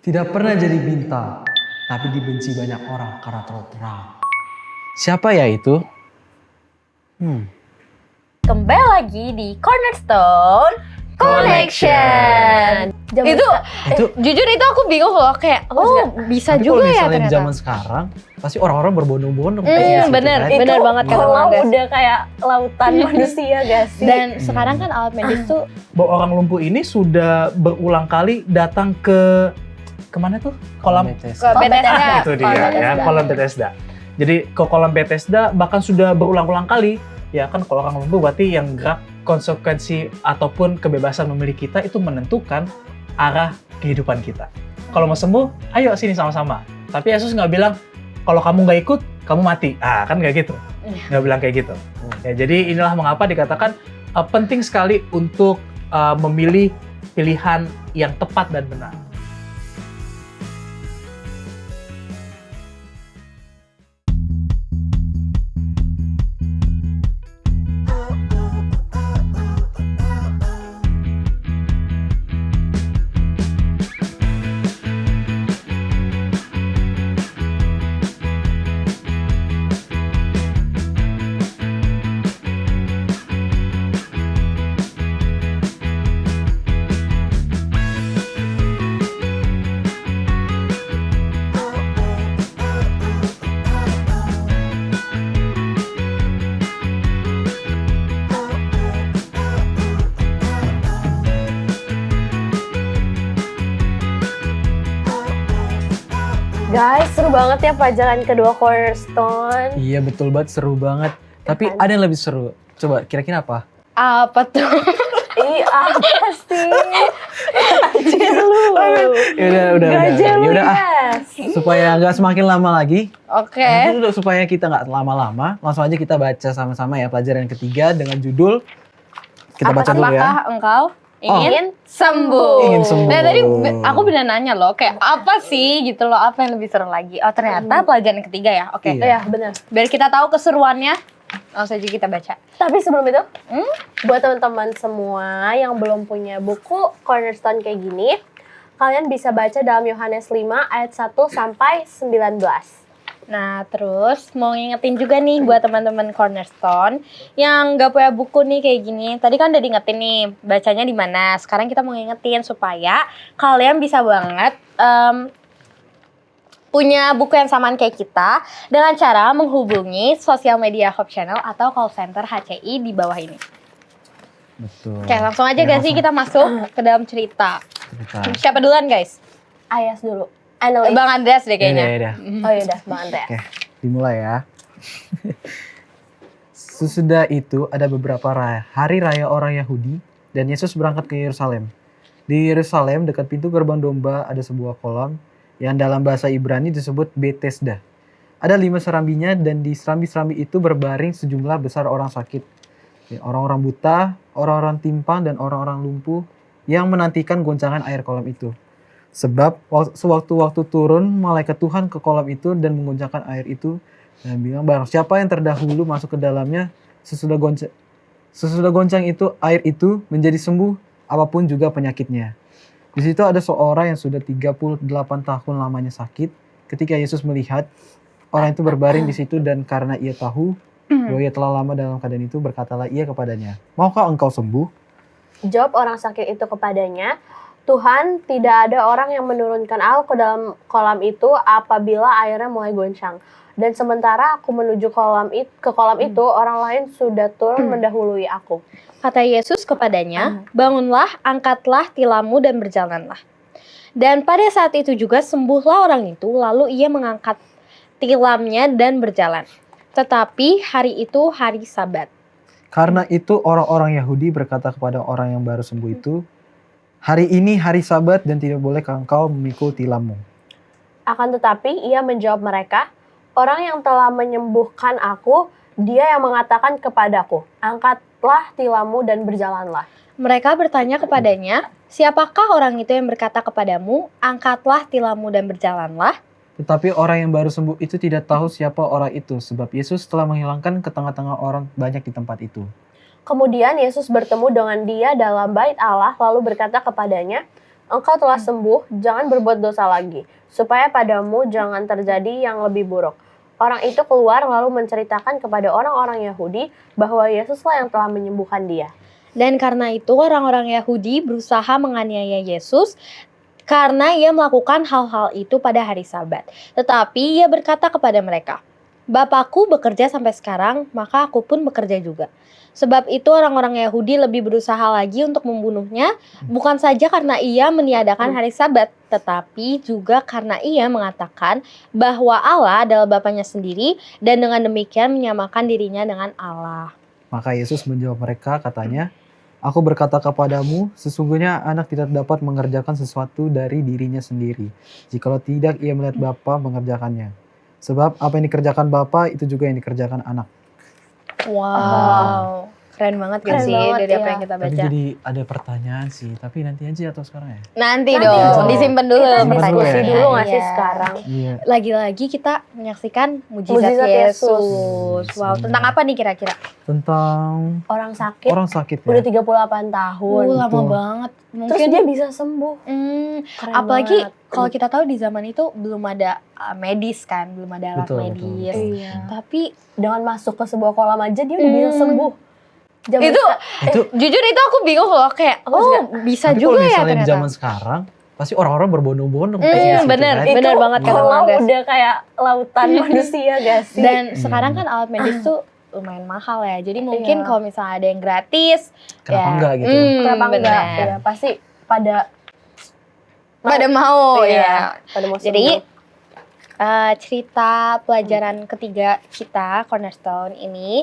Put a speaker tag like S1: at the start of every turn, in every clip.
S1: Tidak pernah jadi bintang, tapi dibenci banyak orang karena terlalu terang. Siapa ya itu?
S2: Kembali lagi di Cornerstone Connection. Itu jujur itu aku bingung loh, kayak bisa
S1: Tapi
S2: juga
S1: kalau
S2: ya
S1: misalnya di
S2: ternyata.
S1: zaman sekarang, pasti orang-orang berbondong-bondong.
S2: Bener banget kata
S3: kolam
S2: Manggas.
S3: udah kayak lautan manusia gak sih?
S2: Dan sekarang kan alat medis tuh
S4: Bahwa orang lumpuh ini sudah berulang kali datang ke kemana tuh? Kolam
S2: ke Bethesda.
S4: itu dia ya, kolam Bethesda. Jadi ke kolam Bethesda bahkan sudah berulang-ulang kali. Ya kan kalau orang lumpuh berarti yang gerak konsekuensi ataupun kebebasan memilih kita itu menentukan arah kehidupan kita. Kalau mau sembuh, ayo sini sama-sama. Tapi Yesus nggak bilang kalau kamu nggak ikut, kamu mati. Kan nggak gitu. Nggak bilang kayak gitu. Ya, jadi inilah mengapa dikatakan penting sekali untuk memilih pilihan yang tepat dan benar.
S3: Guys, seru banget ya pelajaran kedua Cornerstone.
S1: Iya betul banget, seru banget. Tapi ada yang lebih seru. Coba kira-kira apa?
S2: apa tuh?
S3: Apa sih? Anjir lu.
S1: Udah. Yaudah
S3: Yes.
S1: supaya nggak semakin lama lagi.
S2: Oke.
S1: Supaya kita nggak lama-lama, langsung aja kita baca sama-sama ya pelajaran ketiga dengan judul. Kita baca dulu ya.
S2: Apakah engkau ingin sembuh?
S1: Ingin sembuh.
S2: Nah tadi aku benar nanya loh, kayak apa sih gitu loh, apa yang lebih seru lagi? Oh ternyata pelajaran ketiga ya, oke.
S1: Iya.
S3: Ya benar.
S2: Biar kita tahu keseruannya, langsung aja kita baca.
S3: Tapi sebelum itu, buat teman-teman semua yang belum punya buku Cornerstone kayak gini, kalian bisa baca dalam Yohanes 5 ayat 1 sampai 19.
S2: Nah terus mau ngingetin juga nih buat teman-teman Cornerstone yang nggak punya buku nih kayak gini. Tadi kan udah diingetin nih bacanya di mana. Sekarang kita mau ngingetin supaya kalian bisa banget punya buku yang samaan kayak kita dengan cara menghubungi sosial media Hope Channel atau call center HCI di bawah ini.
S1: Betul.
S2: Oke langsung aja gak sih kita masuk ke dalam cerita.
S1: Cerita.
S2: Siapa duluan guys?
S3: Ayas dulu. Analis.
S2: Bang Andreas deh kayaknya.
S1: Iya.
S3: Oh yaudah, Bang Andreas.
S1: Oke, dimulai ya. Sesudah itu ada beberapa hari raya orang Yahudi dan Yesus berangkat ke Yerusalem. Di Yerusalem dekat pintu gerbang domba ada sebuah kolam yang dalam bahasa Ibrani disebut Bethesda. Ada 5 serambinya dan di serambi-serambi itu berbaring sejumlah besar orang sakit. Orang-orang buta, orang-orang timpang dan orang-orang lumpuh yang menantikan goncangan air kolam itu. Sebab sewaktu-waktu turun malaikat Tuhan ke kolam itu dan menggoncangkan air itu dan bilang barang siapa yang terdahulu masuk ke dalamnya sesudah goncang itu air itu menjadi sembuh apapun juga penyakitnya. Di situ ada seorang yang sudah 38 tahun lamanya sakit. Ketika Yesus melihat orang itu berbaring di situ dan karena ia tahu bahwa ia telah lama dalam keadaan itu berkatalah ia kepadanya, "Maukah engkau sembuh?"
S3: Jawab orang sakit itu kepadanya, Tuhan, tidak ada orang yang menurunkan aku ke dalam kolam itu apabila airnya mulai goncang. Dan sementara aku menuju ke kolam itu, orang lain sudah turun mendahului aku.
S2: Kata Yesus kepadanya, bangunlah, angkatlah tilammu dan berjalanlah. Dan pada saat itu juga sembuhlah orang itu, lalu ia mengangkat tilamnya dan berjalan. Tetapi hari itu hari Sabat.
S1: Karena itu orang-orang Yahudi berkata kepada orang yang baru sembuh itu, "Hari ini hari Sabat dan tidak boleh engkau memikul tilammu."
S3: Akan tetapi ia menjawab mereka, orang yang telah menyembuhkan aku, dia yang mengatakan kepadaku, angkatlah tilammu dan berjalanlah.
S2: Mereka bertanya kepadanya, siapakah orang itu yang berkata kepadamu, angkatlah tilammu dan berjalanlah?
S1: Tetapi orang yang baru sembuh itu tidak tahu siapa orang itu, sebab Yesus telah menghilangkan ke tengah-tengah orang banyak di tempat itu.
S3: Kemudian Yesus bertemu dengan dia dalam bait Allah lalu berkata kepadanya, engkau telah sembuh, jangan berbuat dosa lagi, supaya padamu jangan terjadi yang lebih buruk. Orang itu keluar lalu menceritakan kepada orang-orang Yahudi bahwa Yesuslah yang telah menyembuhkan dia.
S2: Dan karena itu orang-orang Yahudi berusaha menganiaya Yesus karena ia melakukan hal-hal itu pada hari Sabat. Tetapi ia berkata kepada mereka, Bapakku bekerja sampai sekarang, maka aku pun bekerja juga. Sebab itu orang-orang Yahudi lebih berusaha lagi untuk membunuhnya, bukan saja karena ia meniadakan hari Sabat, tetapi juga karena ia mengatakan bahwa Allah adalah Bapanya sendiri dan dengan demikian menyamakan dirinya dengan Allah.
S1: Maka Yesus menjawab mereka, katanya, Aku berkata kepadamu, sesungguhnya anak tidak dapat mengerjakan sesuatu dari dirinya sendiri, jikalau tidak ia melihat Bapa mengerjakannya. Sebab apa yang dikerjakan Bapa, itu juga yang dikerjakan anak.
S2: Wow, keren banget gak
S3: Keren
S2: sih
S3: banget,
S2: dari apa
S3: iya.
S2: yang kita
S1: Tapi
S2: baca?
S1: jadi ada pertanyaan sih, tapi nanti aja atau sekarang ya?
S2: Nanti
S3: Nanti
S2: dong,
S3: dong.
S2: disimpan dulu
S3: Kita
S1: Simpan dulu
S3: diskusi
S1: ya.
S3: dulu nggak sih
S2: Iya.
S3: sekarang?
S1: Iya.
S2: Lagi-lagi kita menyaksikan mujizat
S3: Mujizat
S2: Yesus.
S3: Yesus.
S2: Wow, tentang apa nih kira-kira?
S1: Tentang
S3: Orang sakit
S1: orang sakit
S3: udah
S1: ya.
S3: 38 tahun.
S2: Lama
S1: betul.
S2: banget.
S3: Terus
S2: Mungkin
S3: dia bisa sembuh.
S2: hmm,
S3: Keren
S2: apalagi
S3: banget.
S2: kalau kita tahu di zaman itu belum ada medis kan, belum ada alat
S1: Betul,
S2: medis.
S1: betul.
S3: Iya.
S2: Tapi
S3: Dengan masuk ke sebuah kolam aja dia udah bisa sembuh. Zaman
S2: itu
S1: Itu
S2: jujur itu aku bingung loh kayak
S3: Aku
S2: oh
S3: juga.
S2: bisa
S1: tapi
S2: juga
S1: kalau
S2: ya
S1: misalnya di
S2: ternyata.
S1: zaman sekarang, pasti orang-orang berbondong-bondong.
S2: Hmm,
S1: pasti ke situ,
S2: bener.
S1: kan?
S3: itu
S2: Bener banget kata
S3: kolam
S2: Bang Andres.
S3: udah kayak lautan manusia gak sih?
S2: Dan
S1: Iya.
S2: sekarang kan alat medis tuh lumayan mahal ya. Jadi mungkin
S3: Iya.
S2: kalau misalnya ada yang gratis,
S1: Kenapa
S2: ya,
S1: enggak gitu?
S3: Kenapa
S2: bener.
S3: enggak? Ya, pasti pada
S2: Pada mau
S3: Iya,
S2: ya.
S3: pada mau
S2: Jadi
S3: sembuh.
S2: cerita pelajaran ketiga kita Cornerstone ini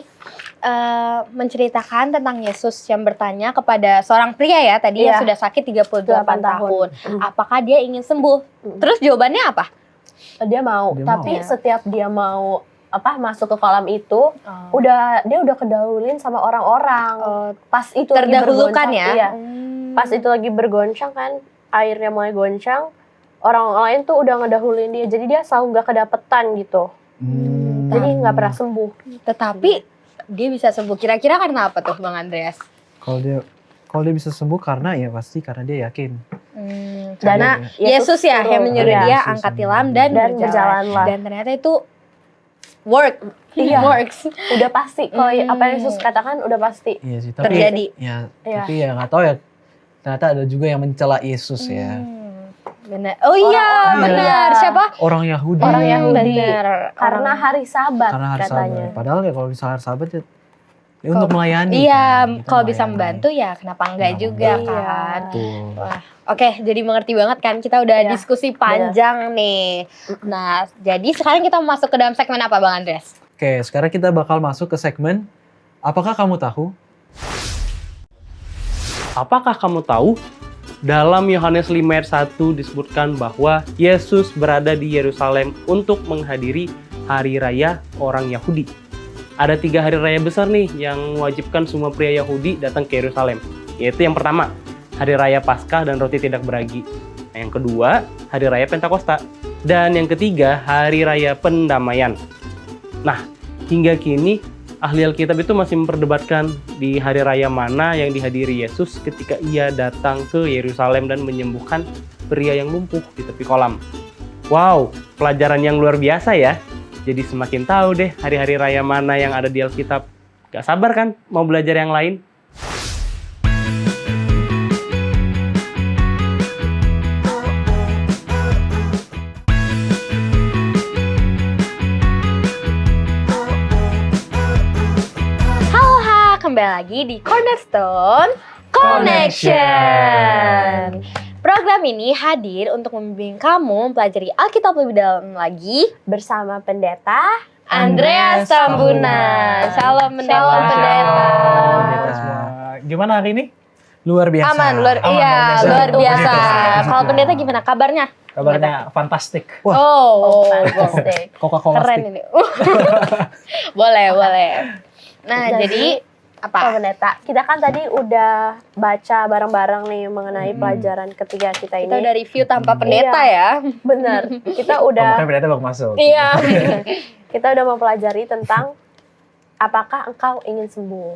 S2: menceritakan tentang Yesus yang bertanya kepada seorang pria ya tadi
S3: Iya.
S2: yang sudah sakit 38 tahun.
S3: Hmm.
S2: Apakah dia ingin sembuh?
S3: Hmm.
S2: Terus jawabannya apa?
S3: Dia mau,
S1: Dia
S3: tapi
S2: mau.
S3: setiap dia mau masuk ke kolam itu dia udah kedahuluin sama orang-orang. Pas itu lagi
S2: terdahulukan
S3: bergoncang,
S2: ya.
S3: Iya. Pas itu lagi bergoncang kan, airnya mulai goncang, orang lain tuh udah ngedahuluin dia. Jadi dia selalu nggak kedapetan gitu. Jadi nggak pernah sembuh.
S2: Tetapi dia bisa sembuh. Kira-kira karena apa tuh Bang Andreas?
S1: Kalau dia bisa sembuh karena ya pasti karena dia yakin.
S3: Karena
S2: Yesus ya
S3: suruh,
S2: yang menyuruh
S3: iya,
S2: dia
S1: Yesus
S2: angkat
S1: yang
S2: tilam
S1: menyuruh
S2: dan
S3: dan
S2: berjalan.
S3: berjalanlah.
S2: Dan ternyata itu
S3: Iya.
S2: works.
S3: Udah pasti kalau
S2: Hmm.
S3: apa yang Yesus katakan udah pasti.
S1: Iya sih, tapi
S2: Terjadi.
S1: ya,
S3: Iya.
S1: tapi ya nggak tahu ya. Ternyata ada juga yang mencela Yesus ya.
S2: Benar. Oh iya,
S3: Orang-orang,
S2: benar.
S3: iya.
S2: Siapa?
S1: Orang Yahudi.
S3: Orang Yahudi.
S2: Benar.
S3: Karena hari Sabat
S1: Karena hari
S3: katanya.
S1: Sabat. Padahal ya kalau misalnya hari Sabat ya, untuk melayani.
S2: Iya,
S1: kan. Kita
S2: kalau bisa
S1: melayani.
S2: membantu ya kenapa enggak
S1: Kenapa
S2: juga
S3: enggak?
S2: kan.
S1: Betul.
S2: Wah, oke, jadi mengerti banget kan. Kita udah
S3: Iya,
S2: diskusi panjang nih. Nah, jadi sekarang kita masuk ke dalam segmen apa Bang Andres?
S1: Oke, sekarang kita bakal masuk ke segmen Apakah kamu tahu?
S5: Apakah kamu tahu? Dalam Yohanes 5 ayat 1 disebutkan bahwa Yesus berada di Yerusalem untuk menghadiri hari raya orang Yahudi. Ada 3 hari raya besar nih yang mewajibkan semua pria Yahudi datang ke Yerusalem. Yaitu yang pertama, hari raya Paskah dan roti tidak beragi. Yang kedua, hari raya Pentakosta. Dan yang ketiga, hari raya pendamaian. Nah, hingga kini ahli Alkitab itu masih memperdebatkan di hari raya mana yang dihadiri Yesus ketika ia datang ke Yerusalem dan menyembuhkan pria yang lumpuh di tepi kolam. Wow, pelajaran yang luar biasa ya. Jadi semakin tahu deh hari-hari raya mana yang ada di Alkitab. Gak sabar kan mau belajar yang lain?
S2: Halo, kembali lagi di Cornerstone Connection. Program ini hadir untuk membimbing kamu mempelajari Alkitab lebih dalam lagi
S3: Bersama pendeta
S2: Andreas Tambuna. Shalom pendeta.
S3: Shalom, pendeta.
S1: Pendeta.
S4: Semua. Gimana hari ini?
S1: Luar biasa.
S2: Aman, luar
S4: Aman,
S2: iya,
S4: luar biasa.
S2: luar biasa.
S1: Begitu.
S2: Kalau pendeta gimana kabarnya?
S4: Kabarnya fantastik.
S1: Wah.
S2: Oh,
S3: fantastic.
S1: Coca-Cola
S2: keren
S1: stick.
S2: ini. boleh, boleh. Nah, jadi
S3: Pak
S2: apa?
S3: Pendeta, kita kan tadi udah baca bareng-bareng nih mengenai pelajaran ketiga kita ini.
S2: Kita udah review tanpa pendeta ya.
S3: Bener, kita
S4: Oh,
S3: udah
S4: bukan pendeta baru masuk.
S2: Iya.
S3: kita udah mempelajari tentang apakah engkau ingin sembuh?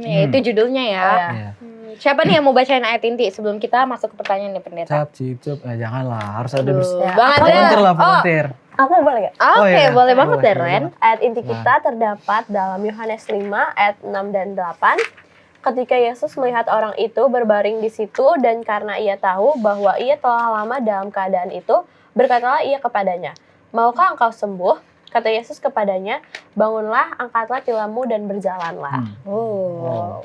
S2: Ya itu judulnya ya.
S3: Iya.
S1: Iya.
S2: Siapa nih yang mau bacain ayat inti sebelum kita masuk ke pertanyaan nih pendeta?
S1: Cap, cip, cup. Janganlah, harus ada
S2: Aduh,
S3: Ya.
S2: Bang Andrea.
S1: volunteer lah,
S2: Oh,
S1: volunteer.
S3: Aku boleh gak?
S2: oke,
S1: Oh, iya.
S2: boleh banget
S1: Boleh,
S2: deh,
S1: boleh
S2: Ren.
S1: banget.
S3: Ayat inti kita terdapat dalam Yohanes 5 ayat 6 dan 8. Ketika Yesus melihat orang itu berbaring di situ dan karena ia tahu bahwa ia telah lama dalam keadaan itu, berkatalah ia kepadanya, "Maukah engkau sembuh?" Kata Yesus kepadanya, "Bangunlah, angkatlah tilammu dan berjalanlah."
S2: Oh,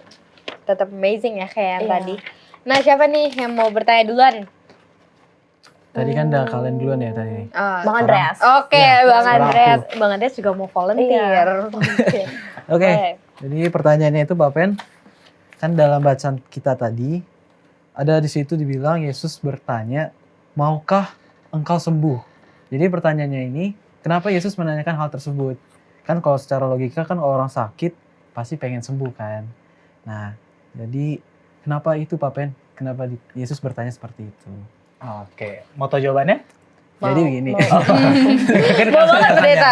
S2: tetap amazing ya kayak yang
S3: Iya.
S2: tadi. Nah, siapa nih yang mau bertanya duluan?
S1: Tadi kan udah kalian duluan ya tadi.
S3: Bang Andreas.
S2: Oke,
S1: Ya,
S2: Bang
S1: sekarang
S2: Andreas. Bang Andreas juga mau volunteer.
S1: Oke,
S2: Boleh.
S1: jadi pertanyaannya itu Bapen, kan dalam bacaan kita tadi, ada di situ dibilang Yesus bertanya, maukah engkau sembuh? Jadi pertanyaannya ini, kenapa Yesus menanyakan hal tersebut? Kan kalau secara logika kan orang sakit pasti pengen sembuh kan. Nah, jadi kenapa itu Bapen? Kenapa Yesus bertanya seperti itu?
S4: Oke, mau tahu jawabannya?
S1: Jadi begini.
S4: Kan
S2: Mau banget, pendeta.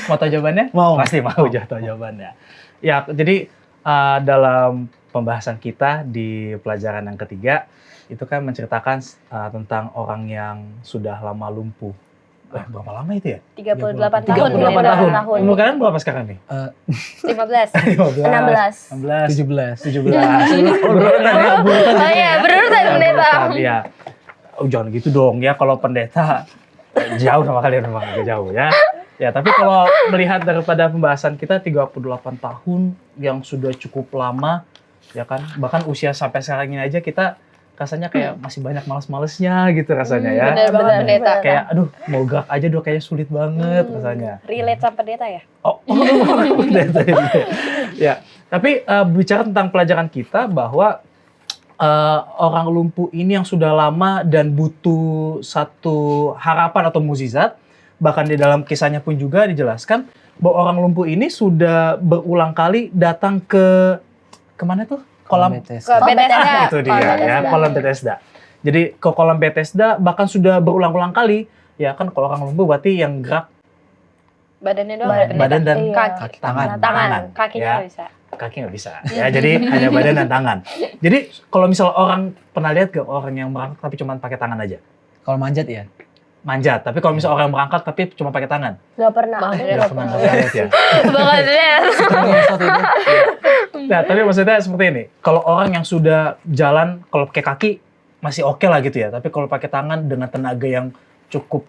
S4: Mau tahu jawabannya?
S1: Mau.
S4: Pasti mau tahu jawabannya. Ya, jadi dalam pembahasan kita di pelajaran yang ketiga itu kan menceritakan tentang orang yang sudah lama lumpuh. Berapa lama itu ya?
S2: 38 tahun.
S3: 38
S2: pendeta.
S3: tahun.
S4: Umur kalian berapa sekarang nih?
S2: 15.
S3: 16.
S4: 16,
S1: 17.
S4: 17. Berurutan ya, berurutan.
S2: Oh iya, berurutan pendeta.
S4: Berurutan, iya. Oh, jangan gitu dong ya, kalau pendeta jauh sama kalian, memang agak jauh ya. Ya, tapi kalau melihat daripada pembahasan kita 38 tahun yang sudah cukup lama, ya kan, bahkan usia sampai sekarang ini aja kita rasanya kayak masih banyak males-malesnya gitu rasanya ya.
S2: Bener banget pendeta.
S4: Kayak aduh mau gerak aja udah kayaknya sulit banget rasanya.
S2: Relate sama pendeta ya?
S4: Oh, pendeta ini. Ya, tapi bicara tentang pelajaran kita bahwa orang lumpuh ini yang sudah lama dan butuh satu harapan atau mukjizat, bahkan di dalam kisahnya pun juga dijelaskan bahwa orang lumpuh ini sudah berulang kali datang ke kemana tuh? Kolam
S2: Ke Bethesda.
S4: itu dia
S3: Kolam
S4: ya,
S3: Bethesda.
S4: kolam Bethesda. Jadi ke kolam Bethesda bahkan sudah berulang-ulang kali, ya kan kalau orang lumpuh berarti yang gerak
S2: Badannya doang.
S3: Badan-
S2: pendeta.
S4: badan dan
S3: Iya.
S2: kaki.
S1: Tangan.
S2: Tangan. Kakinya
S4: ya.
S2: nggak bisa.
S4: Kaki nggak bisa ya, jadi hanya badan dan tangan. Jadi kalau misal orang pernah lihat gak orang yang berangkat tapi cuma pakai tangan aja,
S1: Kalau manjat ya?
S4: manjat. Tapi kalau misal orang yang berangkat tapi cuma pakai tangan,
S3: Gak pernah.
S2: Bang
S3: Aku
S2: Andreas.
S3: nggak
S4: pernah
S3: pernah.
S4: lihat ya.
S2: Bang Andreas.
S1: Screenshot itu.
S4: Nah, tapi maksudnya seperti ini. Kalau orang yang sudah jalan, kalau pakai kaki masih oke lah gitu ya. Tapi kalau pakai tangan dengan tenaga yang cukup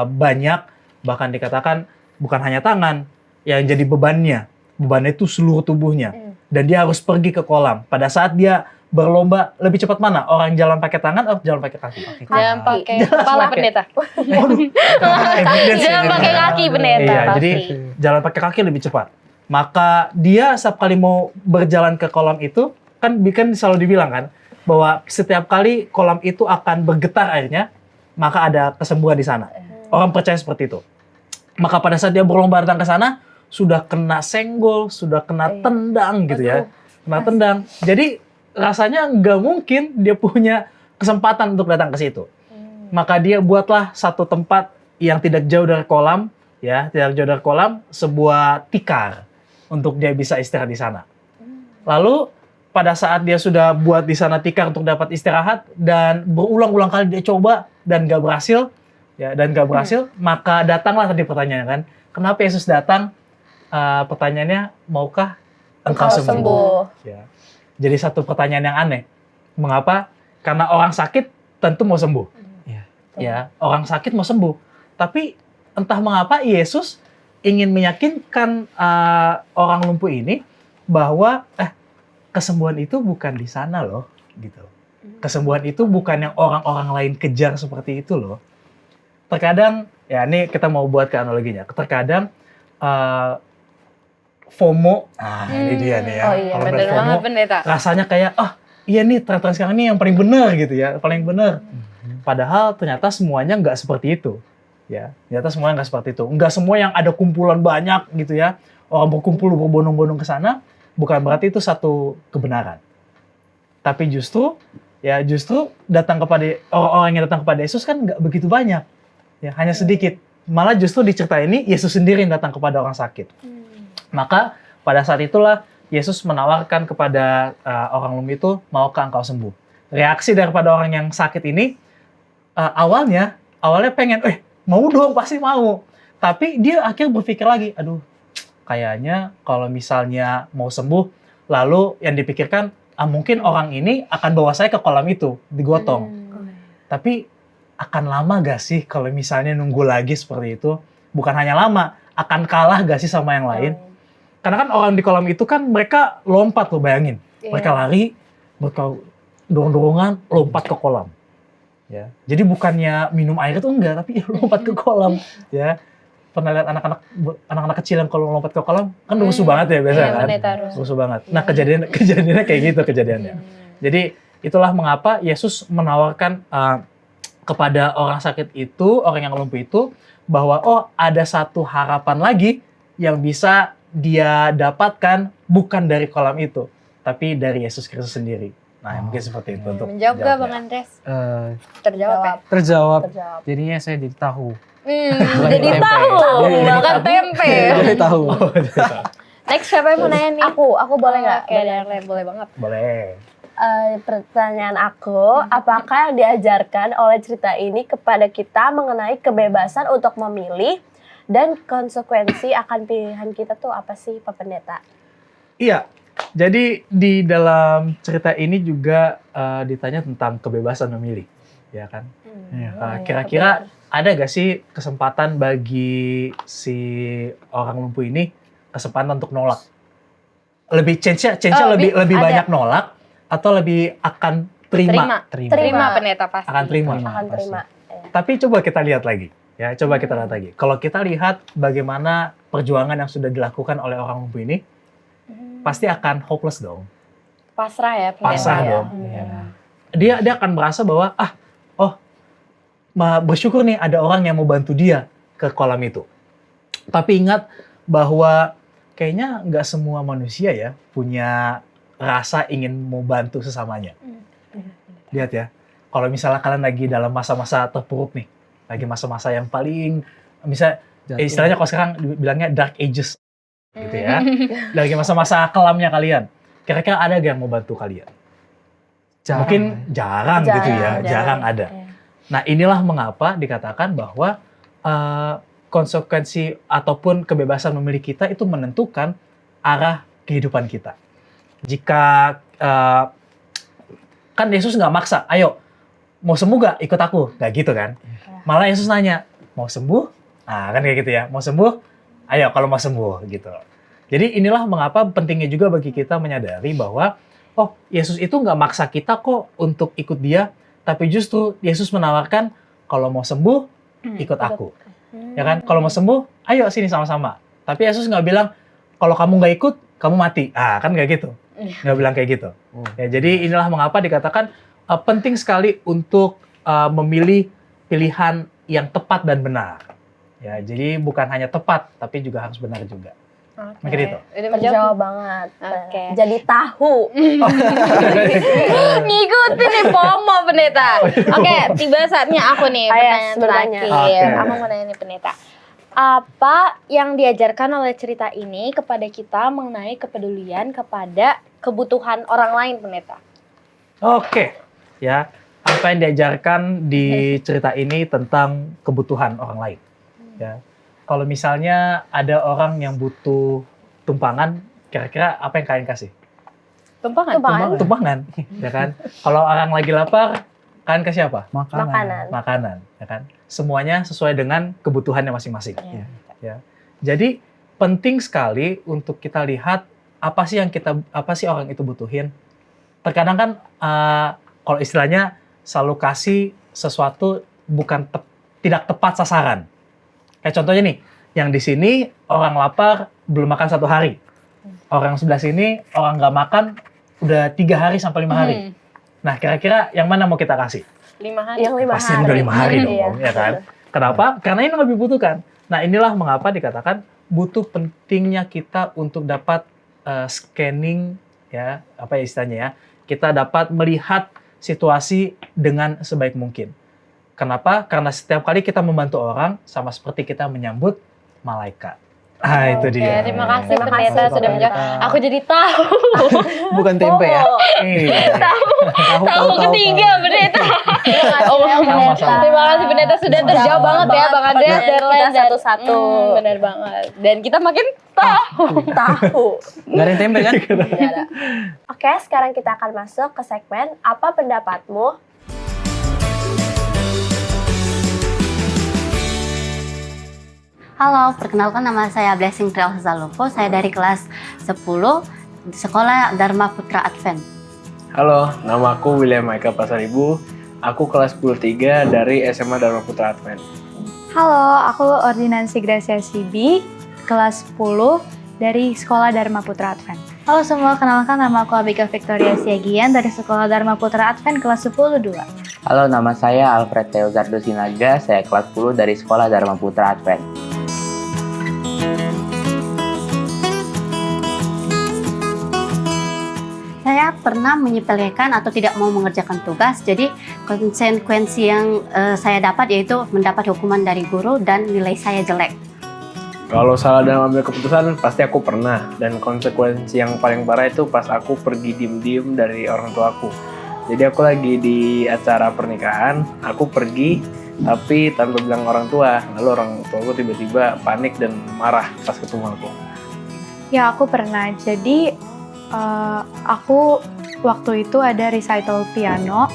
S4: banyak, bahkan dikatakan bukan hanya tangan yang jadi bebannya. Bebannya itu seluruh tubuhnya. Dan dia harus pergi ke kolam. Pada saat dia berlomba, lebih cepat mana? Orang jalan pakai tangan atau jalan pakai kaki?
S2: Jangan pakai kepala pendeta.
S4: Evidence ya
S2: Jangan
S4: jadinya.
S2: pakai kaki pendeta.
S4: Iya,
S2: pasti.
S4: jadi jalan pakai kaki lebih cepat. Maka dia setiap kali mau berjalan ke kolam itu, kan selalu dibilang kan, bahwa setiap kali kolam itu akan bergetar airnya, maka ada kesembuhan di sana. Orang percaya seperti itu. Maka pada saat dia berlomba datang ke sana, sudah kena senggol, sudah kena tendang gitu ya. Kena tendang. Jadi rasanya nggak mungkin dia punya kesempatan untuk datang ke situ. Maka dia buatlah satu tempat yang tidak jauh dari kolam, ya, tidak jauh dari kolam, sebuah tikar untuk dia bisa istirahat di sana. Lalu pada saat dia sudah buat di sana tikar untuk dapat istirahat dan berulang-ulang kali dia coba dan nggak berhasil, ya, maka datanglah tadi pertanyaannya kan, kenapa Yesus datang? Pertanyaannya, maukah engkau sembuh? Ya. Jadi satu pertanyaan yang aneh. Mengapa? Karena orang sakit tentu mau sembuh. Ya, orang sakit mau sembuh. Tapi entah mengapa Yesus ingin meyakinkan orang lumpuh ini bahwa kesembuhan itu bukan di sana loh, gitu. Kesembuhan itu bukan yang orang-orang lain kejar seperti itu loh. Terkadang, ya ini kita mau buat ke analoginya. Terkadang FOMO, ini dia nih ya.
S3: Oh iya,
S4: Kalau
S2: Bener
S4: melihat
S2: banget
S4: FOMO,
S2: pendeta.
S4: rasanya kayak, iya nih tren-tren sekarang ini yang paling benar gitu ya, paling benar. Padahal ternyata semuanya nggak seperti itu. Ya, ternyata semuanya nggak seperti itu. Nggak semua yang ada kumpulan banyak gitu ya, orang berkumpul berbondong-bondong ke sana, bukan berarti itu satu kebenaran. Tapi justru datang kepada orang-orang yang datang kepada Yesus kan nggak begitu banyak. Ya, hanya sedikit. Malah justru di cerita ini Yesus sendiri yang datang kepada orang sakit. Maka pada saat itulah Yesus menawarkan kepada orang lumpuh itu, maukah engkau sembuh? Reaksi daripada orang yang sakit ini awalnya pengen, mau dong, pasti mau. Tapi dia akhirnya berpikir lagi, aduh, kayaknya kalau misalnya mau sembuh, lalu yang dipikirkan, mungkin orang ini akan bawa saya ke kolam itu, digotong. Tapi akan lama gak sih kalau misalnya nunggu lagi seperti itu? Bukan hanya lama, akan kalah gak sih sama yang lain? Karena kan orang di kolam itu kan mereka lompat loh, bayangin. Mereka lari, mereka dorong-dorongan, lompat ke kolam. Ya. Jadi bukannya minum air itu enggak, tapi lompat ke kolam. Ya. Pernah lihat anak-anak kecil yang kalau lompat ke kolam, kan rusuh banget ya biasanya kan? Rusuh banget. Nah kejadiannya kayak gitu kejadiannya. Jadi itulah mengapa Yesus menawarkan kepada orang sakit itu, orang yang lumpuh itu, bahwa ada satu harapan lagi yang bisa dia dapatkan bukan dari kolam itu, tapi dari Yesus Kristus sendiri. Nah, mungkin seperti itu untuk
S2: Menjawab gak Bang
S4: jawabnya.
S2: Andres?
S3: Terjawab ya?
S1: Terjawab.
S3: Terjawab.
S1: Jadinya saya jadi tahu.
S2: Jadi
S1: tempe.
S2: tahu, bahkan tempe.
S1: Jadi tahu.
S2: Next, siapa yang mau nanya nih?
S3: Aku boleh nggak?
S2: Oke, boleh banget.
S4: Boleh.
S3: Pertanyaan aku, apakah yang diajarkan oleh cerita ini kepada kita mengenai kebebasan untuk memilih dan konsekuensi akan pilihan kita tuh apa sih, Pak Pendeta?
S4: Iya, jadi di dalam cerita ini juga ditanya tentang kebebasan memilih, ya kan? Kira-kira ada gak sih kesempatan bagi si orang lumpuh ini kesempatan untuk nolak? Lebih chance-nya lebih
S2: ada.
S4: banyak nolak atau lebih akan terima?
S2: Terima pendeta pasti.
S4: Akan terima.
S3: Akan terima.
S4: Tapi coba kita lihat lagi. Ya, coba kita lihat lagi. Kalau kita lihat bagaimana perjuangan yang sudah dilakukan oleh orang lumpuh ini, pasti akan hopeless dong.
S2: Pasrah ya pendeta.
S4: Pasrah
S2: ya.
S4: dong. Ya. Dia akan merasa bahwa bersyukur nih ada orang yang mau bantu dia ke kolam itu. Tapi ingat bahwa kayaknya nggak semua manusia ya punya rasa ingin mau bantu sesamanya. Lihat ya, kalau misalnya kalian lagi dalam masa-masa terpuruk nih, lagi masa-masa yang paling, misalnya istilahnya kalau sekarang bilangnya dark ages, gitu ya, lagi masa-masa kelamnya kalian, kira-kira ada gak yang mau bantu kalian? Mungkin jarang gitu ya, jarang ada. Nah inilah mengapa dikatakan bahwa konsekuensi ataupun kebebasan memilih kita itu menentukan arah kehidupan kita. Jika kan Yesus nggak maksa, ayo mau sembuh gak ikut aku, nggak gitu kan? Malah Yesus nanya, mau sembuh? Nah kan kayak gitu ya, mau sembuh? Ayo kalau mau sembuh gitu. Jadi inilah mengapa pentingnya juga bagi kita menyadari bahwa Yesus itu nggak maksa kita kok untuk ikut dia, tapi justru Yesus menawarkan kalau mau sembuh ikut aku, ya kan? Kalau mau sembuh, ayo sini sama-sama. Tapi Yesus nggak bilang kalau kamu nggak ikut kamu mati, kan nggak gitu. Nggak bilang kayak gitu. Ya, jadi inilah mengapa dikatakan penting sekali untuk memilih pilihan yang tepat dan benar. Ya, jadi bukan hanya tepat, tapi juga harus benar juga. Mungkin itu.
S3: Terjawab banget.
S2: Oke.
S3: Jadi tahu.
S2: Ngikutin nih FOMO pendeta. Oke, tiba saatnya aku nih pertanyaan
S3: bertanya.
S2: terakhir.
S4: Oke.
S2: Aku mau nanya nih pendeta. Apa yang diajarkan oleh cerita ini kepada kita mengenai kepedulian kepada kebutuhan orang lain, pendeta?
S4: Oke, ya. Apa yang diajarkan di cerita ini tentang kebutuhan orang lain? Ya. Kalau misalnya ada orang yang butuh tumpangan, kira-kira apa yang kalian kasih? Tumpangan, ya kan? Kalau orang lagi lapar, kalian kasih apa? Makanan, ya kan? Semuanya sesuai dengan kebutuhannya masing-masing. Ya. Jadi penting sekali untuk kita lihat apa sih orang itu butuhin. Terkadang kan kalau istilahnya selalu kasih sesuatu tidak tepat sasaran. Kayak contohnya nih, yang di sini orang lapar belum makan 1 hari. Orang sebelah sini orang nggak makan udah 3 hari sampai 5 hari. Nah kira-kira yang mana mau kita kasih?
S2: 5 hari.
S3: Yang 5
S4: Pasti
S3: hari.
S4: udah 5 hari dong,
S3: Iya.
S4: ya kan? Kenapa? Karena ini lebih butuhkan. Nah inilah mengapa dikatakan butuh pentingnya kita untuk dapat scanning, ya apa ya istilahnya ya, kita dapat melihat situasi dengan sebaik mungkin. Kenapa? Karena setiap kali kita membantu orang sama seperti kita menyambut malaikat. Itu
S2: Oke,
S4: dia.
S2: terima kasih
S3: Terima
S2: pendeta
S3: kasih,
S2: sudah
S1: Pak
S2: menjawab.
S1: Pendeta.
S2: Aku jadi tahu.
S1: Bukan tempe ya.
S4: Iya.
S2: Tahu ketiga pendeta. Oh,
S4: Sama-sama.
S2: terima kasih pendeta sudah terjawab banget ya Bang Andreas dan
S3: Kita
S2: lain dan
S3: satu-satu.
S2: benar banget. Dan kita makin tahu.
S1: Gak ada yang tempe kan?
S3: Nggak ada. Oke, sekarang kita akan masuk ke segmen Apa Pendapatmu?
S6: Halo, perkenalkan nama saya Blessing Trial Zalufo. Saya dari kelas 10 Sekolah Dharma Putra Advent.
S7: Halo, nama aku William Michael Pasaribu. Aku kelas 10-3 dari SMA Dharma Putra Advent.
S8: Halo, aku Ordinansi Gracia Sibi, kelas 10 dari Sekolah Dharma Putra Advent. Halo semua, kenalkan nama aku Abika Victoria Siagian dari Sekolah Dharma Putra Advent kelas 10-2.
S9: Halo, nama saya Alfred Teozardo Sinaga, saya kelas 10 dari Sekolah Dharma Putra Advent.
S6: Saya pernah menyepelekan atau tidak mau mengerjakan tugas, jadi konsekuensi yang saya dapat yaitu mendapat hukuman dari guru dan nilai saya jelek.
S7: Kalau salah dalam ambil keputusan, pasti aku pernah. Dan konsekuensi yang paling parah itu pas aku pergi diem-diem dari orang tuaku. Jadi aku lagi di acara pernikahan, aku pergi tapi tanpa bilang orang tua. Lalu orang tuaku tiba-tiba panik dan marah pas ketemu aku.
S8: Ya, aku pernah. Jadi, aku waktu itu ada recital piano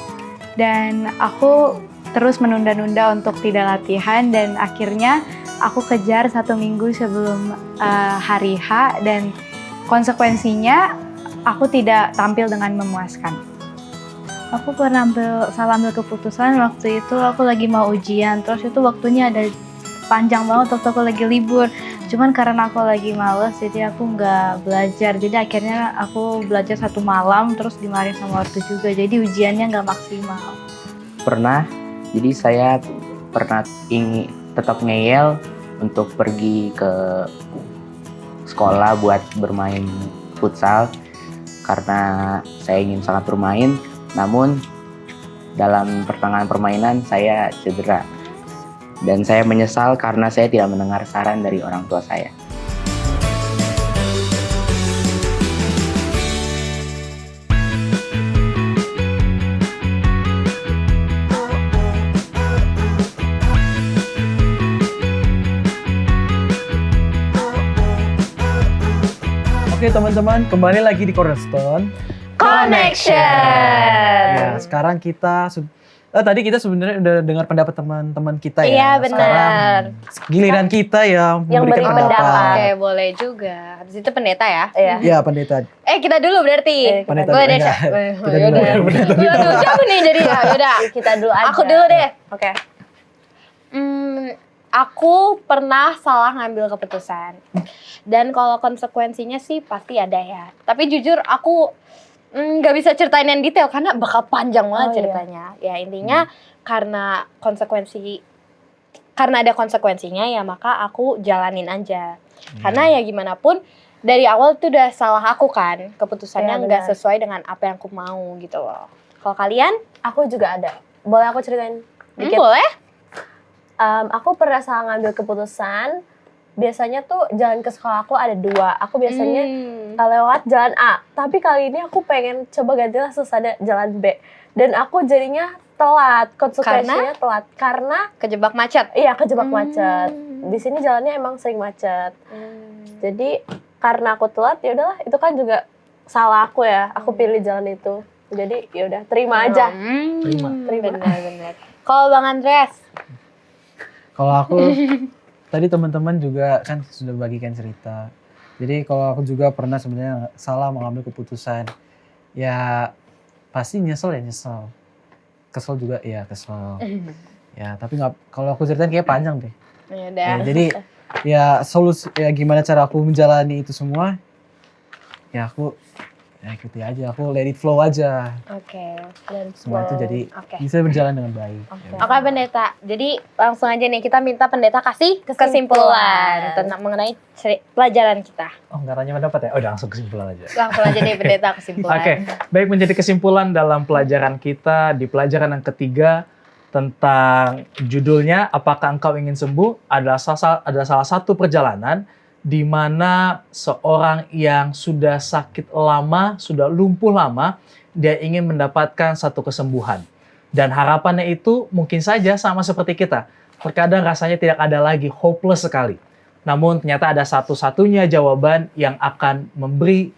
S8: dan aku terus menunda-nunda untuk tidak latihan dan akhirnya aku kejar 1 minggu sebelum hari H dan konsekuensinya aku tidak tampil dengan memuaskan. Aku pernah salah ambil keputusan waktu itu aku lagi mau ujian, terus itu waktunya ada panjang banget waktu aku lagi libur. Cuman karena aku lagi males, jadi aku nggak belajar. Jadi akhirnya aku belajar 1 malam, terus dimarahin sama ortu juga. Jadi ujiannya nggak maksimal.
S9: Pernah, jadi saya pernah ingin tetap ngeyel untuk pergi ke sekolah buat bermain futsal karena saya ingin sangat bermain, namun dalam pertengahan permainan saya cedera. Dan saya menyesal karena saya tidak mendengar saran dari orang tua saya.
S1: Oke teman-teman, kembali lagi di Cornerstone.
S2: Connection.
S1: Ya, sekarang kita tadi kita sebenarnya udah dengar pendapat teman-teman kita ya.
S2: Iya,
S1: Sekarang
S2: benar.
S1: giliran kita yang
S3: Yang
S1: memberikan
S3: beri
S1: pendapat.
S3: pendapat.
S2: Oke, boleh juga. Di situ pendeta ya.
S3: Iya.
S1: Ya, pendeta.
S2: Kita dulu berarti.
S1: Pendeta
S2: Boleh
S1: dulu,
S2: deh.
S1: enggak. Kita dulu.
S2: Yaudah.
S1: Pendeta dulu.
S2: Waduh, siapa nih jadi ya? Yaudah.
S3: Kita dulu aja.
S2: Aku dulu deh.
S3: Oke.
S2: Aku pernah salah ngambil keputusan. Dan kalau konsekuensinya sih pasti ada ya. Tapi jujur aku nggak bisa ceritain yang detail karena bakal panjang banget
S3: Oh, iya.
S2: ceritanya. Ya intinya karena ada konsekuensinya ya maka aku jalanin aja. Karena ya gimana pun dari awal tuh udah salah aku kan. Keputusannya
S3: Iya,
S2: nggak
S3: benar.
S2: sesuai dengan apa yang aku mau gitu loh. Kalau kalian?
S3: Aku juga ada. Boleh aku ceritain dikit?
S2: Boleh?
S3: Aku pernah salah ngambil keputusan. Biasanya tuh jalan ke sekolah aku ada 2. Aku biasanya lewat jalan A. Tapi kali ini aku pengen coba ganti langsung ada jalan B. Dan aku jadinya telat. Konsekuensinya telat. Karena
S2: Kejebak macet.
S3: iya kejebak macet. Di sini jalannya emang sering macet. Jadi karena aku telat ya udahlah itu kan juga salah aku ya. Aku pilih jalan itu. Jadi ya udah terima aja.
S1: Terima.
S2: Benar-benar. Kalau Bang Andreas?
S1: Kalau aku tadi teman-teman juga kan sudah bagikan cerita. Jadi kalau aku juga pernah sebenarnya salah mengambil keputusan. Ya pasti nyesel ya nyesel. Kesel juga ya kesel. Ya tapi nggak, kalau aku ceritain kayak panjang deh.
S2: Ya
S1: Ya,
S2: udah.
S1: jadi ya solusi ya gimana cara aku menjalani itu semua. Ya aku ya ikuti aja, aku let it flow aja.
S2: Oke. Dan
S1: Semua itu jadi
S2: Oke.
S1: bisa berjalan dengan baik. Ya.
S2: Oke pendeta, jadi langsung aja nih kita minta pendeta kasih kesimpulan tentang mengenai pelajaran kita.
S4: Oh, nggak tanya pendapat ya? Oh, udah langsung kesimpulan aja.
S2: Langsung aja nih pendeta kesimpulan.
S4: Oke, baik, menjadi kesimpulan dalam pelajaran kita di pelajaran yang ketiga tentang judulnya apakah engkau ingin sembuh adalah salah satu perjalanan di mana seorang yang sudah sakit lama, sudah lumpuh lama, dia ingin mendapatkan satu kesembuhan. Dan harapannya itu mungkin saja sama seperti kita. Terkadang rasanya tidak ada lagi, hopeless sekali. Namun ternyata ada satu-satunya jawaban yang akan memberi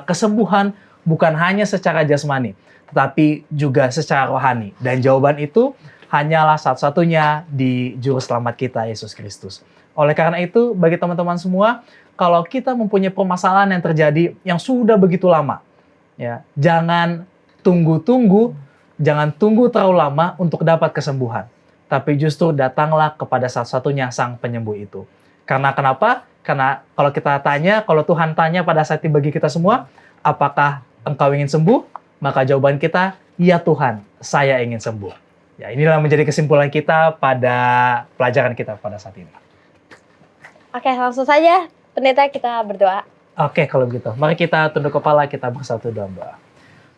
S4: kesembuhan bukan hanya secara jasmani, tetapi juga secara rohani. Dan jawaban itu hanyalah satu-satunya di Juru Selamat kita, Yesus Kristus. Oleh karena itu, bagi teman-teman semua, kalau kita mempunyai permasalahan yang terjadi yang sudah begitu lama, ya, jangan tunggu-tunggu, jangan tunggu terlalu lama untuk dapat kesembuhan. Tapi justru datanglah kepada satu-satunya Sang Penyembuh itu. Karena kenapa? Karena kalau kita tanya, kalau Tuhan tanya pada saat ini bagi kita semua, apakah engkau ingin sembuh? Maka jawaban kita, ya Tuhan, saya ingin sembuh. Ya, inilah menjadi kesimpulan kita pada pelajaran kita pada saat ini.
S2: Oke, langsung saja pendeta kita berdoa.
S4: Oke, kalau begitu. Mari kita tunduk kepala, kita bersatu dalam doa.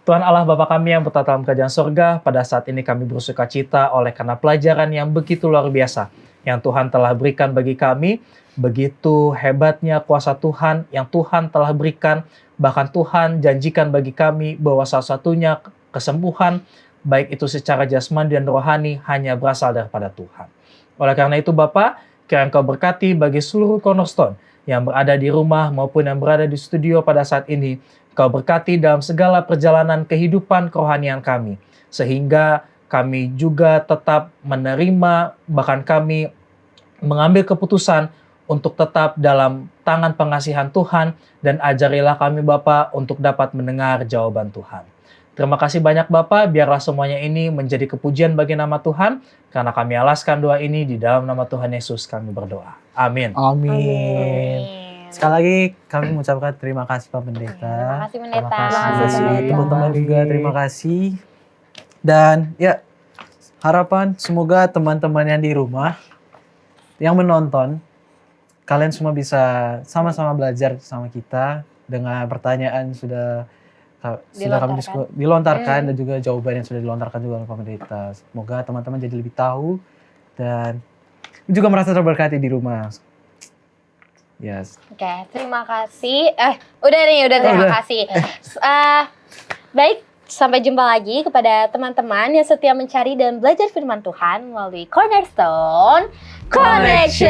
S4: Tuhan Allah Bapa kami yang bertata dalam kerajaan sorga, pada saat ini kami bersuka cita oleh karena pelajaran yang begitu luar biasa yang Tuhan telah berikan bagi kami. Begitu hebatnya kuasa Tuhan yang Tuhan telah berikan, bahkan Tuhan janjikan bagi kami bahwa salah satunya kesembuhan, baik itu secara jasmani dan rohani, hanya berasal daripada Tuhan. Oleh karena itu Bapa, kiranya Engkau berkati bagi seluruh Cornerstone yang berada di rumah maupun yang berada di studio pada saat ini. Engkau berkati dalam segala perjalanan kehidupan kerohanian kami, sehingga kami juga tetap menerima, bahkan kami mengambil keputusan untuk tetap dalam tangan pengasihan Tuhan, dan ajarilah kami Bapa untuk dapat mendengar jawaban Tuhan. Terima kasih banyak Bapak, biarlah semuanya ini menjadi kepujian bagi nama Tuhan, karena kami alaskan doa ini di dalam nama Tuhan Yesus kami berdoa. Amin.
S1: Amin. Sekali lagi kami mengucapkan terima kasih Pak Pendeta.
S2: Terima kasih Pendeta.
S1: Terima kasih teman-teman juga, terima kasih. Dan ya, harapan semoga teman-teman yang di rumah, yang menonton, kalian semua bisa sama-sama belajar sama kita dengan pertanyaan sudah kami dilontarkan dan juga jawaban yang sudah dilontarkan juga oleh Pak Pendeta. Semoga teman-teman jadi lebih tahu dan juga merasa terberkati di rumah. Yes.
S2: Oke, terima kasih. Terima kasih. Baik, sampai jumpa lagi kepada teman-teman yang setia mencari dan belajar firman Tuhan melalui Cornerstone Connection.